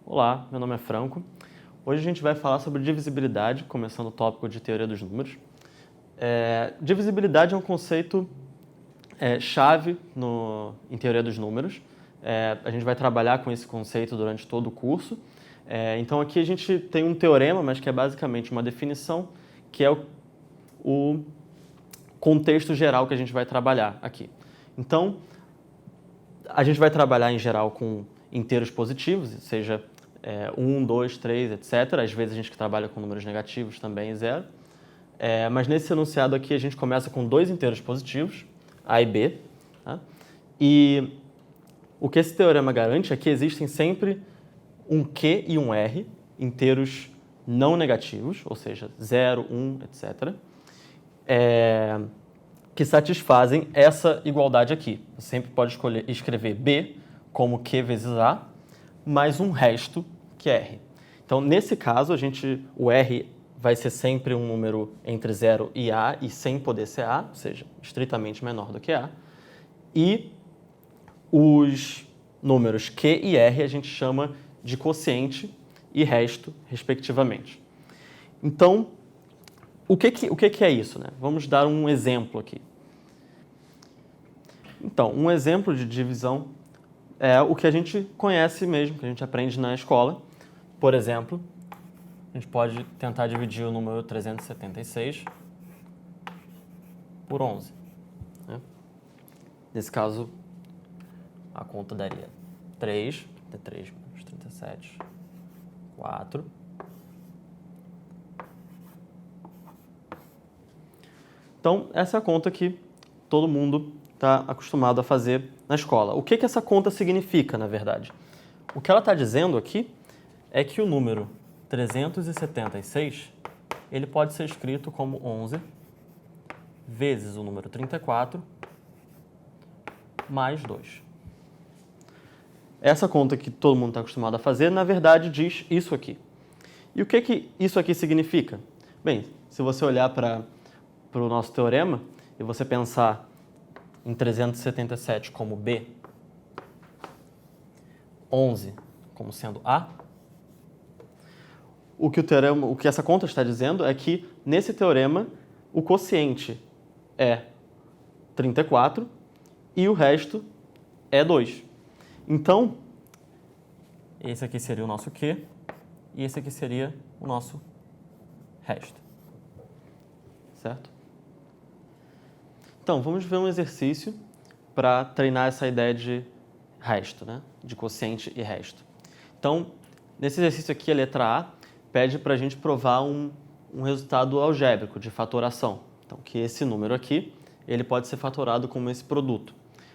Olá, meu nome é Franco. Hoje a gente vai falar sobre divisibilidade, começando o tópico de teoria dos números. Divisibilidade é um conceito chave em teoria dos números. A gente vai trabalhar com esse conceito durante todo o curso. Então aqui a gente tem um teorema, mas que é basicamente uma definição, que é o contexto geral que a gente vai trabalhar aqui. Então, a gente vai trabalhar em geral com inteiros positivos, seja 1, 2, 3, etc. Às vezes a gente trabalha com números negativos também, 0. Mas nesse enunciado aqui a gente começa com dois inteiros positivos, A e B. Tá? E o que esse teorema garante é que existem sempre um Q e um R, inteiros não negativos, ou seja, 0, 1, etc., que satisfazem essa igualdade aqui. Você sempre pode escrever B como Q vezes A, mais um resto, que é R. Então, nesse caso, o R vai ser sempre um número entre 0 e A, e sem poder ser A, ou seja, estritamente menor do que A. E os números Q e R a gente chama de quociente e resto, respectivamente. Então, o que é isso, né? Vamos dar um exemplo aqui. Então, um exemplo de divisão é o que a gente conhece mesmo, que a gente aprende na escola. Por exemplo, a gente pode tentar dividir o número 376 por 11. Né? Nesse caso, a conta daria 3, 33 menos 37, 4. Então, essa é a conta que todo mundo está acostumado a fazer na escola. O que essa conta significa, na verdade? O que ela está dizendo aqui é que o número 376 ele pode ser escrito como 11 vezes o número 34 mais 2. Essa conta que todo mundo está acostumado a fazer, na verdade, diz isso aqui. E o que isso aqui significa? Bem, se você olhar para o nosso teorema e você pensar em 377 como B, 11 como sendo A, o que essa conta está dizendo é que, nesse teorema, o quociente é 34 e o resto é 2. Então, esse aqui seria o nosso Q e esse aqui seria o nosso resto. Certo? Então, vamos ver um exercício para treinar essa ideia de resto, né? De quociente e resto. Então, nesse exercício aqui, a letra A pede para a gente provar um resultado algébrico de fatoração. Então, que esse número aqui, ele pode ser fatorado como esse produto.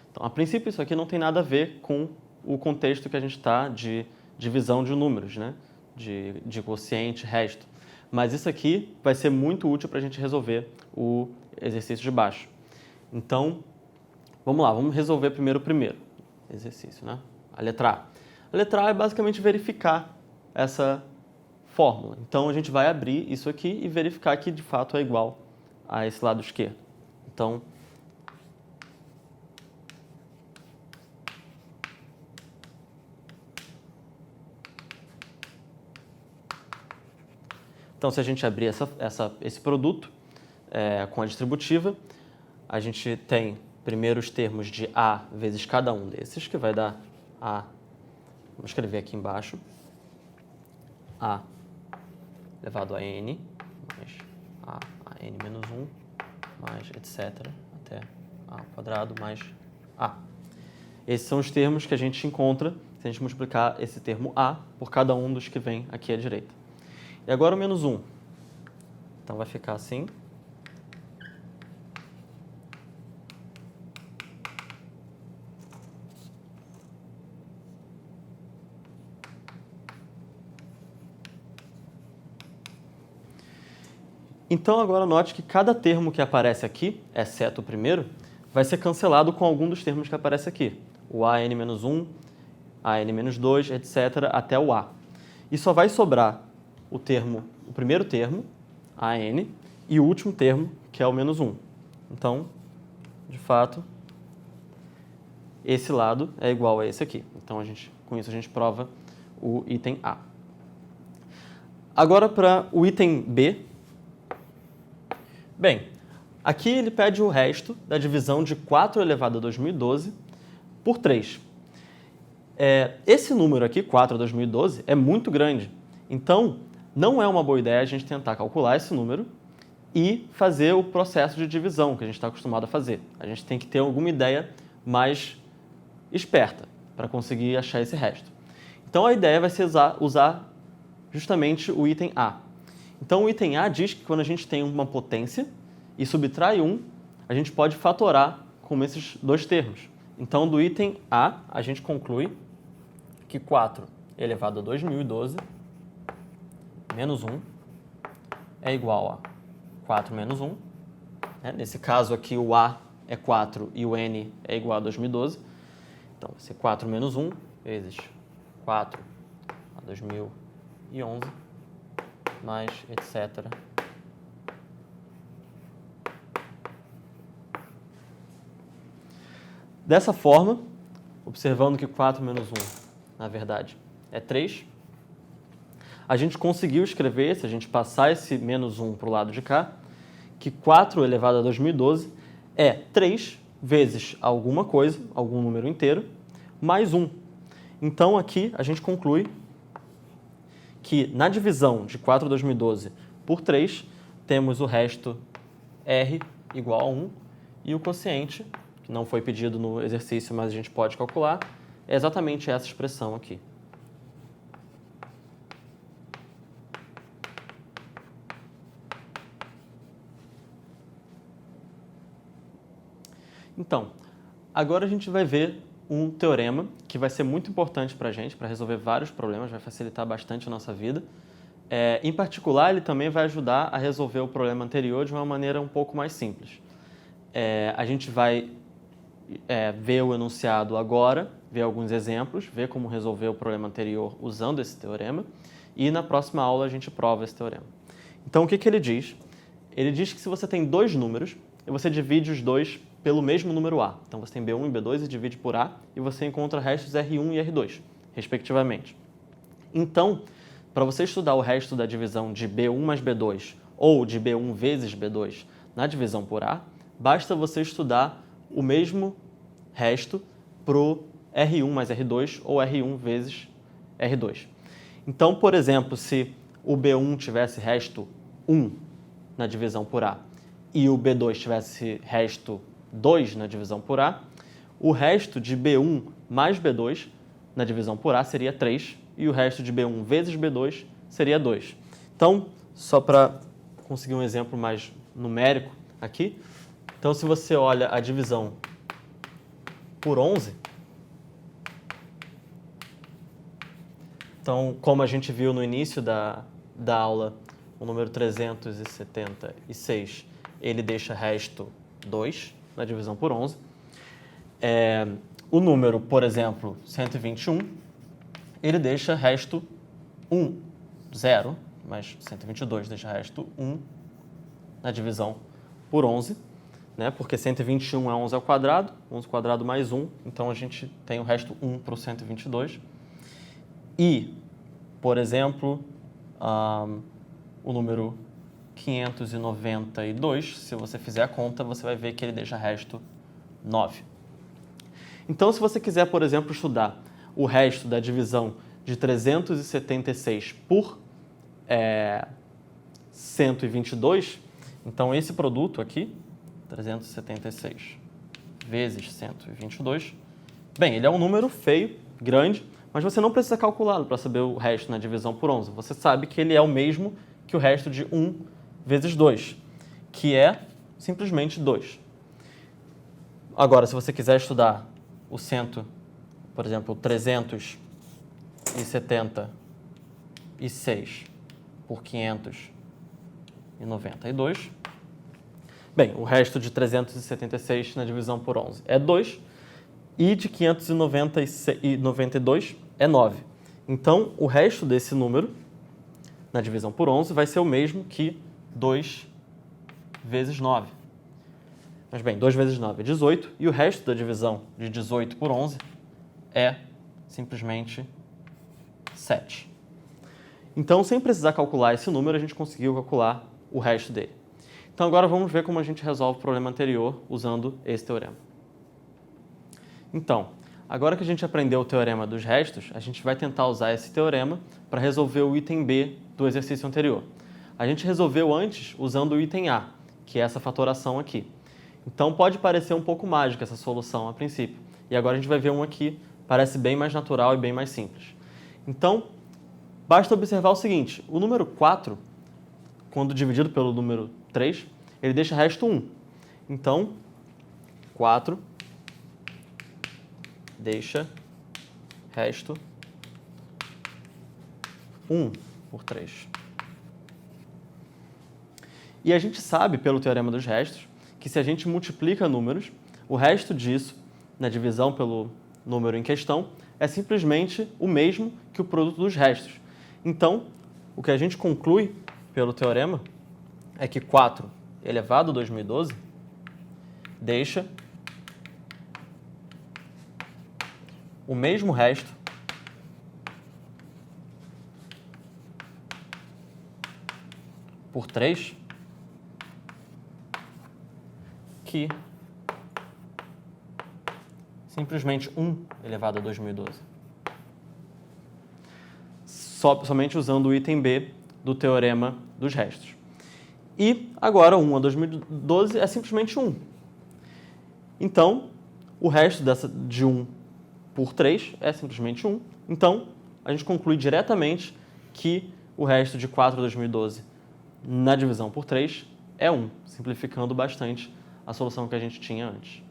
Então, a princípio, isso aqui não tem nada a ver com o contexto que a gente está de divisão de números, né? De quociente, resto. Mas isso aqui vai ser muito útil para a gente resolver o exercício de baixo. Então, vamos lá, vamos resolver primeiro o primeiro exercício, né? A letra A. A letra A é basicamente verificar essa fórmula. Então, a gente vai abrir isso aqui e verificar que, de fato, é igual a esse lado esquerdo. Então, se a gente abrir esse produto com a distributiva, a gente tem primeiro os termos de A vezes cada um desses, que vai dar A, vamos escrever aqui embaixo, A elevado a N, mais a N menos 1, mais etc, até A ao quadrado mais A. Esses são os termos que a gente encontra se a gente multiplicar esse termo A por cada um dos que vem aqui à direita. E agora o menos 1. Então vai ficar assim. Então agora note que cada termo que aparece aqui, exceto o primeiro, vai ser cancelado com algum dos termos que aparece aqui. O AN-1, AN-2, etc., até o A. E só vai sobrar o primeiro termo, AN, e o último termo, que é o menos 1. Então, de fato, esse lado é igual a esse aqui. Então, com isso a gente prova o item A. Agora para o item B. Bem, aqui ele pede o resto da divisão de 4 elevado a 2012 por 3. Esse número aqui, 4 a 2012, é muito grande. Então, não é uma boa ideia a gente tentar calcular esse número e fazer o processo de divisão que a gente está acostumado a fazer. A gente tem que ter alguma ideia mais esperta para conseguir achar esse resto. Então, a ideia vai ser usar justamente o item A. Então, o item A diz que quando a gente tem uma potência e subtrai 1, a gente pode fatorar com esses dois termos. Então, do item A, a gente conclui que 4 elevado a 2012 menos 1 é igual a 4 menos 1. Nesse caso aqui, o A é 4 e o N é igual a 2012. Então, vai ser 4 menos 1 vezes 4 a 2011, mais etc. Dessa forma, observando que 4 menos 1, na verdade, é 3, a gente conseguiu escrever, se a gente passar esse menos 1 para o lado de cá, que 4 elevado a 2012 é 3 vezes alguma coisa, algum número inteiro, mais 1. Então, aqui, a gente conclui que na divisão de 4 a 2012 por 3, temos o resto R igual a 1 e o quociente, que não foi pedido no exercício, mas a gente pode calcular, é exatamente essa expressão aqui. Então, agora a gente vai ver um teorema que vai ser muito importante para a gente, para resolver vários problemas, vai facilitar bastante a nossa vida. Em particular, ele também vai ajudar a resolver o problema anterior de uma maneira um pouco mais simples. A gente vai ver o enunciado agora, ver alguns exemplos, ver como resolver o problema anterior usando esse teorema, e na próxima aula a gente prova esse teorema. Então, o que ele diz? Ele diz que se você tem dois números, você divide os dois pelo mesmo número A. Então, você tem B1 e B2 e divide por A, e você encontra restos R1 e R2, respectivamente. Então, para você estudar o resto da divisão de B1 mais B2 ou de B1 vezes B2 na divisão por A, basta você estudar o mesmo resto para o R1 mais R2 ou R1 vezes R2. Então, por exemplo, se o B1 tivesse resto 1 na divisão por A e o B2 tivesse resto 2 na divisão por A, o resto de B1 mais B2 na divisão por A seria 3 e o resto de B1 vezes B2 seria 2. Então, só para conseguir um exemplo mais numérico aqui, então se você olha a divisão por 11, então como a gente viu no início da aula, o número 376, ele deixa resto 2 na divisão por 11. O número, por exemplo, 121, ele deixa resto 1, 0, mas 122 deixa resto 1 na divisão por 11, né? Porque 121 é 11 ao quadrado, 11 ao quadrado mais 1, então a gente tem o resto 1 para o 122. E, por exemplo, o número 592, se você fizer a conta, você vai ver que ele deixa resto 9. Então, se você quiser, por exemplo, estudar o resto da divisão de 376 por 122, então esse produto aqui, 376 vezes 122, bem, ele é um número feio, grande, mas você não precisa calculá-lo para saber o resto na divisão por 11. Você sabe que ele é o mesmo que o resto de 1 vezes 2, que é simplesmente 2. Agora, se você quiser estudar o por exemplo, 376 por 592, bem, o resto de 376 na divisão por 11 é 2 e de 592 é 9. Então, o resto desse número na divisão por 11 vai ser o mesmo que 2 vezes 9. Mas bem, 2 vezes 9 é 18, e o resto da divisão de 18 por 11 é simplesmente 7. Então, sem precisar calcular esse número, a gente conseguiu calcular o resto dele. Então, agora vamos ver como a gente resolve o problema anterior usando esse teorema. Então, agora que a gente aprendeu o teorema dos restos, a gente vai tentar usar esse teorema para resolver o item B do exercício anterior. A gente resolveu antes usando o item A, que é essa fatoração aqui. Então, pode parecer um pouco mágica essa solução a princípio. E agora a gente vai ver um aqui, parece bem mais natural e bem mais simples. Então, basta observar o seguinte, o número 4, quando dividido pelo número 3, ele deixa resto 1. Então, 4 deixa resto 1 por 3. E a gente sabe, pelo teorema dos restos, que se a gente multiplica números, o resto disso, na divisão pelo número em questão, é simplesmente o mesmo que o produto dos restos. Então, o que a gente conclui pelo teorema é que 4 elevado a 2012 deixa o mesmo resto por 3 que simplesmente 1 elevado a 2012. Somente usando o item B do teorema dos restos. E agora 1 a 2012 é simplesmente 1. Então, o resto de 1 por 3 é simplesmente 1. Então, a gente conclui diretamente que o resto de 4 a 2012 na divisão por 3 é 1, simplificando bastante a solução que a gente tinha antes.